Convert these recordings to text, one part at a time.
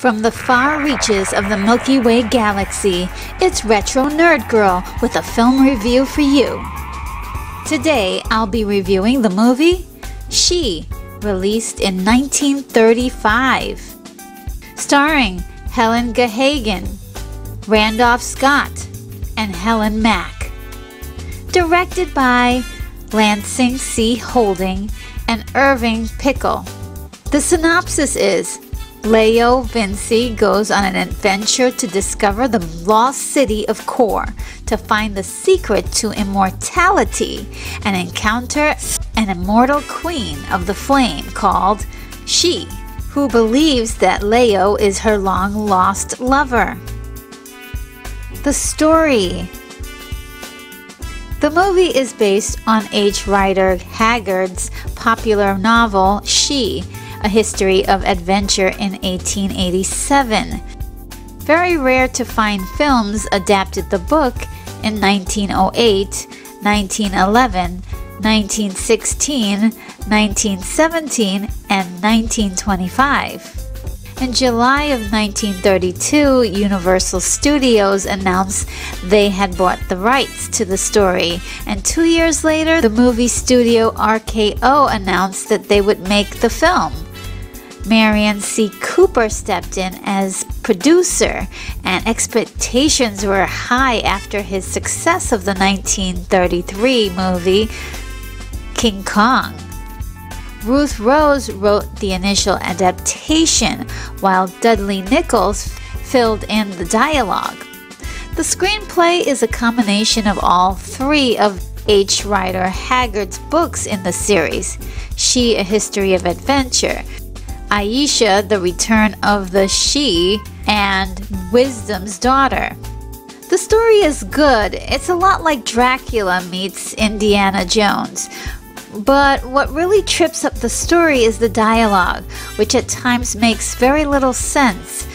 From the far reaches of the Milky Way galaxy, it's Retro Nerd Girl with a film review for you. Today, I'll be reviewing the movie She, released in 1935. Starring Helen Gahagan, Randolph Scott, and Helen Mack. Directed by Lansing C. Holding and Irving Pickle. The synopsis is: Leo Vinci goes on an adventure to discover the lost city of Kor, to find the secret to immortality and encounter an immortal queen of the flame called She, who believes that Leo is her long-lost lover. The story. The movie is based on H. Rider Haggard's popular novel She, A History of Adventure in 1887. Very rare to find films adapted the book in 1908, 1911, 1916, 1917, and 1925. In July of 1932, Universal Studios announced they had bought the rights to the story, and 2 years later, the movie studio RKO announced that they would make the film. Marion C. Cooper stepped in as producer, and expectations were high after his success of the 1933 movie King Kong. Ruth Rose wrote the initial adaptation, while Dudley Nichols filled in the dialogue. The screenplay is a combination of all three of H. Rider Haggard's books in the series: She, A History of Adventure, Aisha, The Return of the She, and Wisdom's Daughter. The story is good. It's a lot like Dracula meets Indiana Jones. But what really trips up the story is the dialogue, which at times makes very little sense,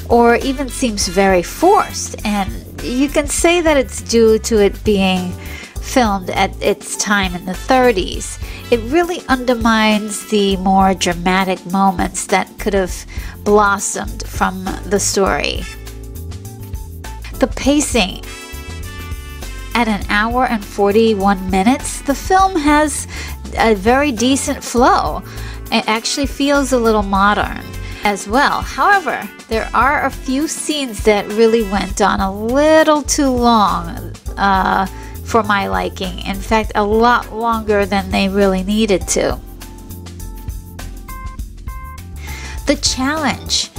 or even seems very forced, and you can say that it's due to it being filmed at its time in the 30s. It really undermines the more dramatic moments that could have blossomed from the story. The pacing. At an hour and 41 minutes, the film has a very decent flow. It actually feels a little modern as well. However, there are a few scenes that really went on a little too long for my liking. In fact, a lot longer than they really needed to. The challenge.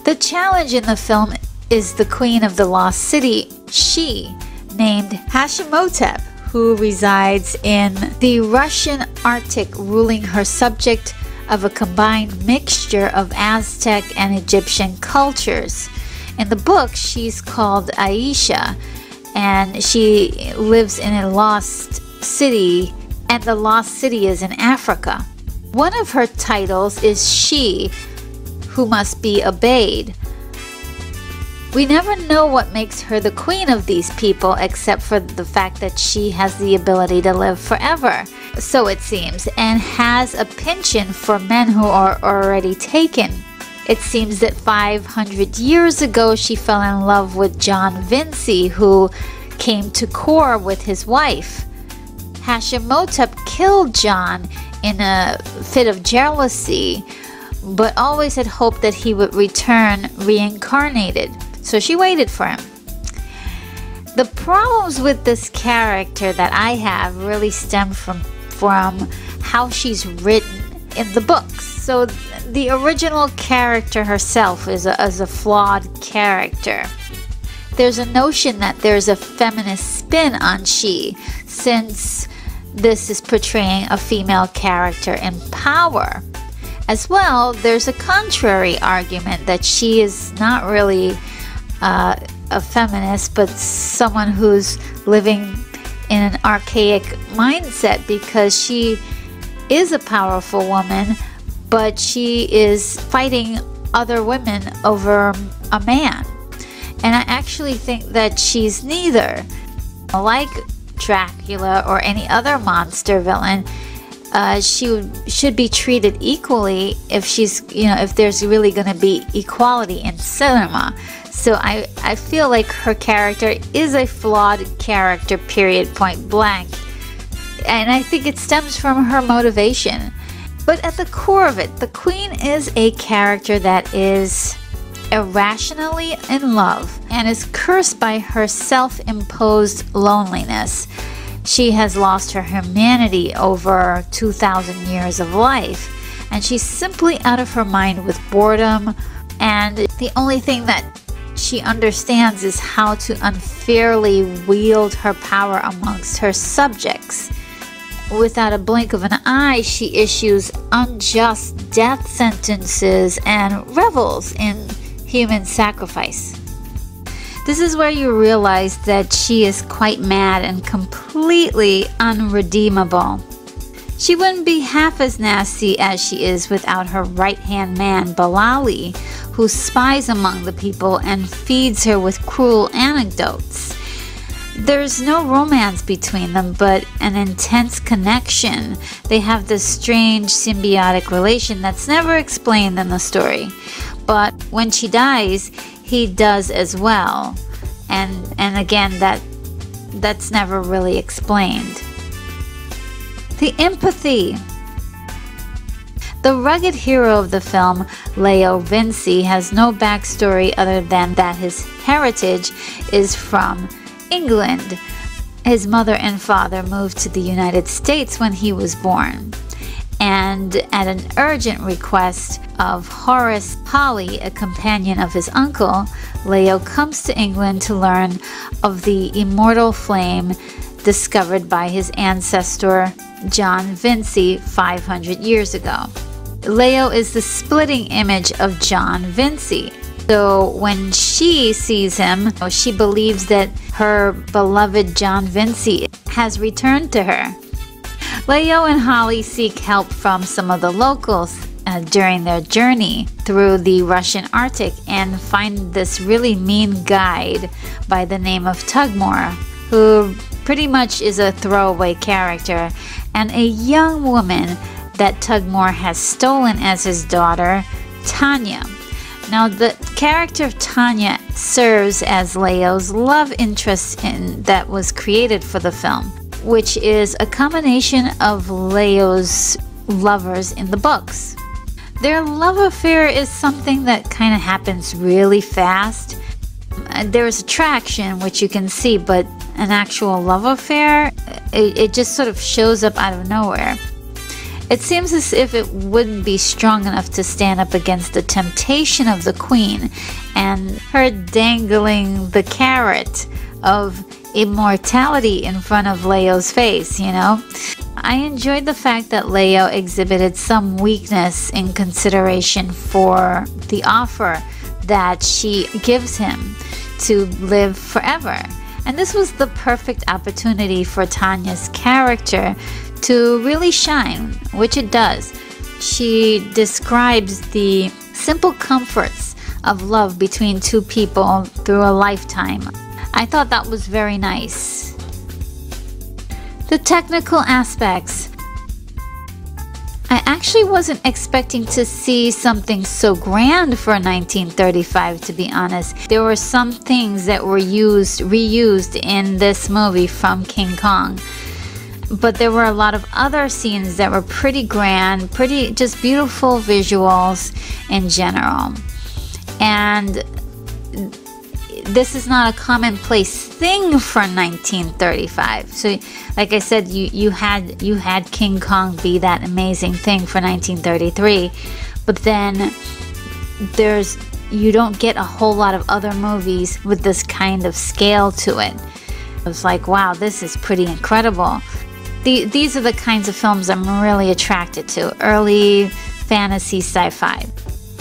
The challenge in the film is the queen of the lost city, She, named Hashimotep, who resides in the Russian Arctic, ruling her subject of a combined mixture of Aztec and Egyptian cultures. In the book, she's called Aisha, and she lives in a lost city, and the lost city is in Africa. One of her titles is She, who must be obeyed. We never know what makes her the queen of these people, except for the fact that she has the ability to live forever, so it seems, and has a penchant for men who are already taken. It seems that 500 years ago she fell in love with John Vinci, who came to Kor with his wife. Hashimotep killed John in a fit of jealousy, but always had hoped that he would return reincarnated. So she waited for him. The problems with this character that I have really stem from how she's written in the books. So the original character herself is a flawed character. There's a notion that there's a feminist spin on She, since this is portraying a female character in power. As well, there's a contrary argument that she is not really a feminist, but someone who's living in an archaic mindset, because she is a powerful woman, but she is fighting other women over a man. And I actually think that she's neither. Like Dracula or any other monster villain, should be treated equally if if there's really going to be equality in cinema. So I feel like her character is a flawed character, period, point blank. And I think it stems from her motivation. But at the core of it, the Queen is a character that is irrationally in love and is cursed by her self-imposed loneliness. She has lost her humanity over 2,000 years of life, and she's simply out of her mind with boredom, and the only thing that she understands is how to unfairly wield her power amongst her subjects. Without a blink of an eye, she issues unjust death sentences and revels in human sacrifice. This is where you realize that she is quite mad and completely unredeemable. She wouldn't be half as nasty as she is without her right-hand man, Balali, who spies among the people and feeds her with cruel anecdotes. There's no romance between them, but an intense connection. They have this strange symbiotic relation that's never explained in the story. But when she dies, he does as well. And again, that's never really explained. The empathy. The rugged hero of the film, Leo Vinci, has no backstory other than that his heritage is from England. His mother and father moved to the United States when he was born. And at an urgent request of Horace Polly, a companion of his uncle, Leo comes to England to learn of the immortal flame discovered by his ancestor John Vinci 500 years ago. Leo is the splitting image of John Vinci. So when she sees him, she believes that her beloved John Vinci has returned to her. Leo and Holly seek help from some of the locals during their journey through the Russian Arctic and find this really mean guide by the name of Tugmore, who pretty much is a throwaway character, and a young woman that Tugmore has stolen as his daughter, Tanya. Now, the character of Tanya serves as Leo's love interest that was created for the film, which is a combination of Leo's lovers in the books. Their love affair is something that kind of happens really fast. There's attraction, which you can see, but an actual love affair, it just sort of shows up out of nowhere. It seems as if it wouldn't be strong enough to stand up against the temptation of the Queen and her dangling the carrot of immortality in front of Leo's face, I enjoyed the fact that Leo exhibited some weakness in consideration for the offer that she gives him to live forever. And this was the perfect opportunity for Tanya's character to really shine, which it does. She describes the simple comforts of love between two people through a lifetime. I thought that was very nice. The technical aspects. I actually wasn't expecting to see something so grand for 1935, to be honest. There were some things that were reused in this movie from King Kong. But there were a lot of other scenes that were pretty grand, just beautiful visuals in general. And this is not a commonplace thing for 1935. So, like I said, you had King Kong be that amazing thing for 1933, but then you don't get a whole lot of other movies with this kind of scale to it. I was like, wow, this is pretty incredible. These are the kinds of films I'm really attracted to, early fantasy sci-fi.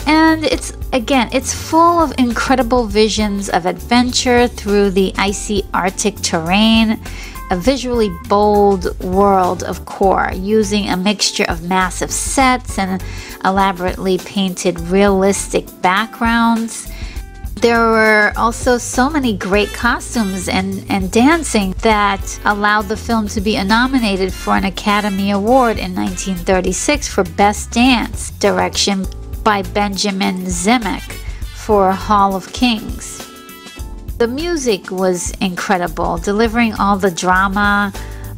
And it's full of incredible visions of adventure through the icy Arctic terrain, a visually bold world of core, using a mixture of massive sets and elaborately painted realistic backgrounds. There were also so many great costumes and dancing that allowed the film to be nominated for an Academy Award in 1936 for Best Dance, direction by Benjamin Zemeck for Hall of Kings. The music was incredible, delivering all the drama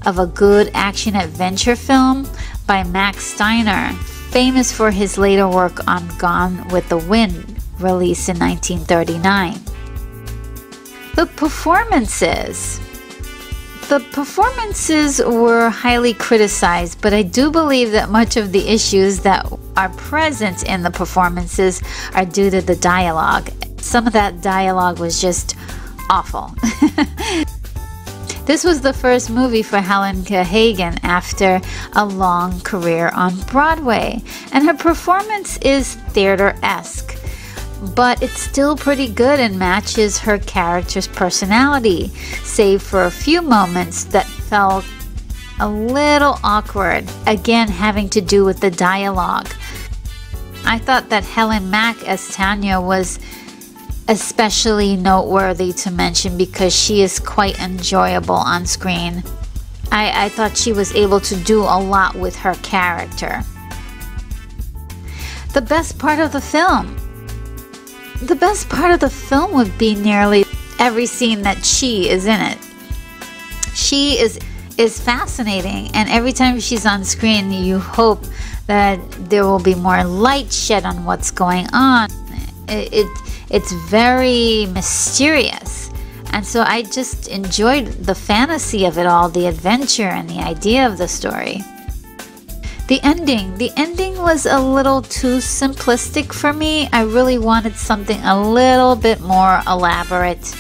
of a good action-adventure film by Max Steiner, famous for his later work on Gone with the Wind, released in 1939. The performances were highly criticized, but I do believe that much of the issues that are present in the performances are due to the dialogue. Some of that dialogue was just awful. This was the first movie for Helen Gahagan after a long career on Broadway, and her performance is theater-esque, but it's still pretty good and matches her character's personality, save for a few moments that felt a little awkward, again having to do with the dialogue. I thought that Helen Mack as Tanya was especially noteworthy to mention because she is quite enjoyable on screen. I thought she was able to do a lot with her character. The best part of the film would be nearly every scene that she is in it. She is fascinating, and every time she's on screen you hope that there will be more light shed on what's going on. It's very mysterious, and so I just enjoyed the fantasy of it all, the adventure and the idea of the story. The ending was a little too simplistic for me. I really wanted something a little bit more elaborate,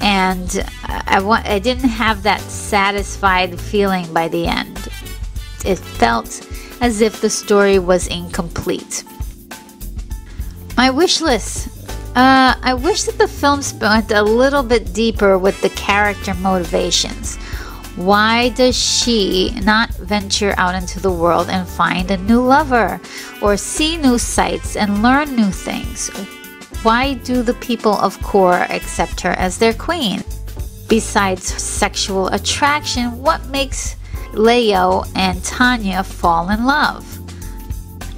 and I didn't have that satisfied feeling by the end. It felt as if the story was incomplete. My wish list. I wish that the film went a little bit deeper with the character motivations. Why does she not venture out into the world and find a new lover, or see new sights and learn new things? Why do the people of Kor accept her as their queen? Besides sexual attraction, what makes Leo and Tanya fall in love?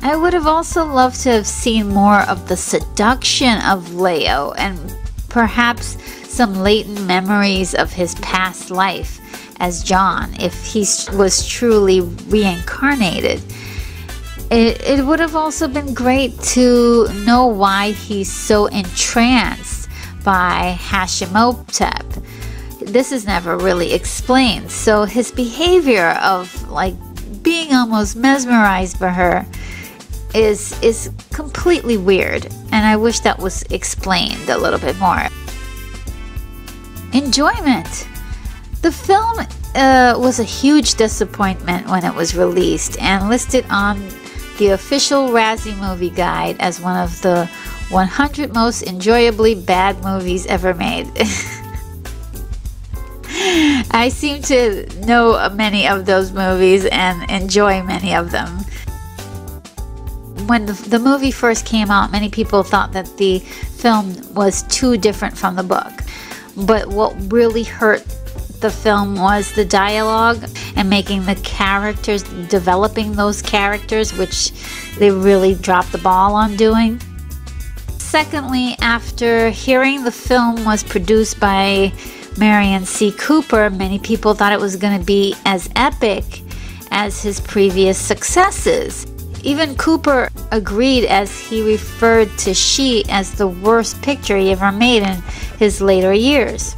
I would have also loved to have seen more of the seduction of Leo and perhaps some latent memories of his past life as John, if he was truly reincarnated. It would have also been great to know why he's so entranced by Hashimotep. This is never really explained, so his behavior of like being almost mesmerized by her is completely weird, and I wish that was explained a little bit more. Enjoyment. The film was a huge disappointment when it was released and listed on the official Razzie Movie Guide as one of the 100 most enjoyably bad movies ever made. I seem to know many of those movies and enjoy many of them. When the movie first came out, many people thought that the film was too different from the book. But what really hurt the film was the dialogue and making the characters, developing those characters, which they really dropped the ball on doing. Secondly, after hearing the film was produced by Marion C. Cooper, many people thought it was going to be as epic as his previous successes. Even Cooper agreed, as he referred to She as the worst picture he ever made in his later years.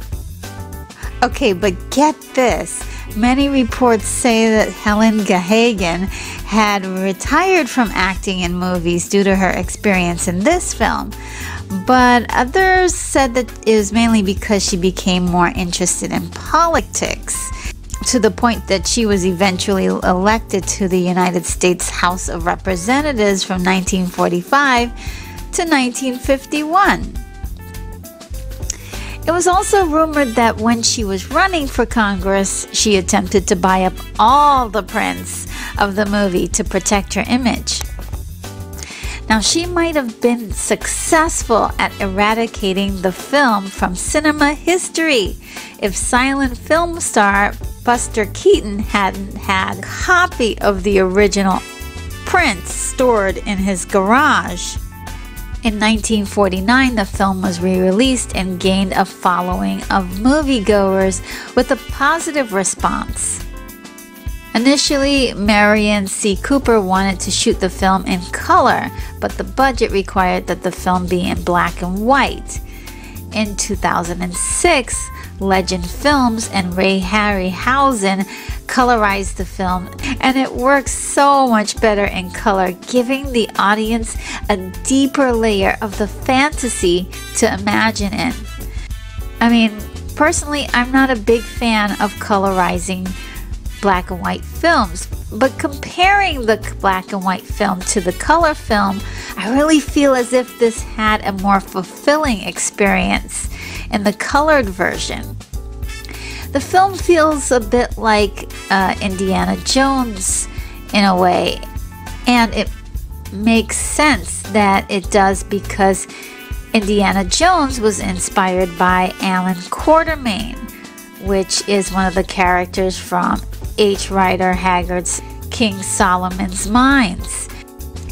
Okay, but get this. Many reports say that Helen Gahagan had retired from acting in movies due to her experience in this film. But others said that it was mainly because she became more interested in politics, to the point that she was eventually elected to the United States House of Representatives from 1945 to 1951. It was also rumored that when she was running for Congress, she attempted to buy up all the prints of the movie to protect her image. Now, she might have been successful at eradicating the film from cinema history if silent film star Buster Keaton hadn't had a copy of the original print stored in his garage. In 1949, the film was re-released and gained a following of moviegoers with a positive response. Initially, Marion C. Cooper wanted to shoot the film in color, but the budget required that the film be in black and white. In 2006, Legend Films and Ray Harryhausen colorized the film, and it works so much better in color, giving the audience a deeper layer of the fantasy to imagine in. I mean, personally, I'm not a big fan of colorizing black and white films, but comparing the black and white film to the color film, I really feel as if this had a more fulfilling experience in the colored version. The film feels a bit like Indiana Jones in a way, and it makes sense that it does because Indiana Jones was inspired by Alan Quatermain, which is one of the characters from H. Rider Haggard's King Solomon's Mines.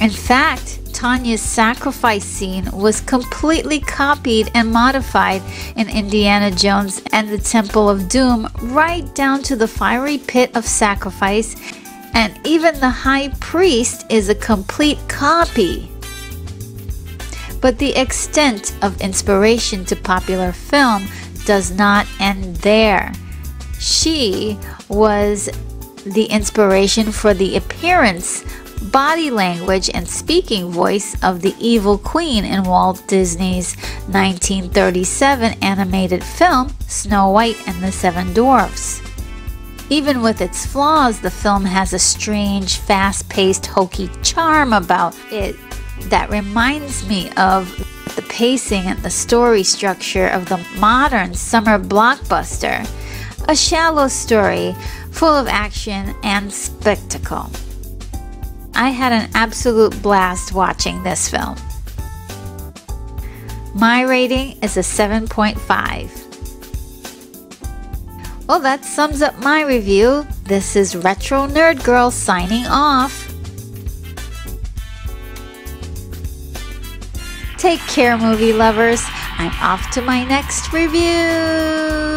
In fact, Tanya's sacrifice scene was completely copied and modified in Indiana Jones and the Temple of Doom, right down to the fiery pit of sacrifice, and even the high priest is a complete copy. But the extent of inspiration to popular film does not end there. She was the inspiration for the appearance, body language, and speaking voice of the evil queen in Walt Disney's 1937 animated film Snow White and the Seven Dwarfs. Even with its flaws, the film has a strange, fast-paced, hokey charm about it that reminds me of the pacing and the story structure of the modern summer blockbuster. A shallow story full of action and spectacle. I had an absolute blast watching this film. My rating is a 7.5. Well, that sums up my review. This is Retro Nerd Girl signing off. Take care, movie lovers. I'm off to my next review.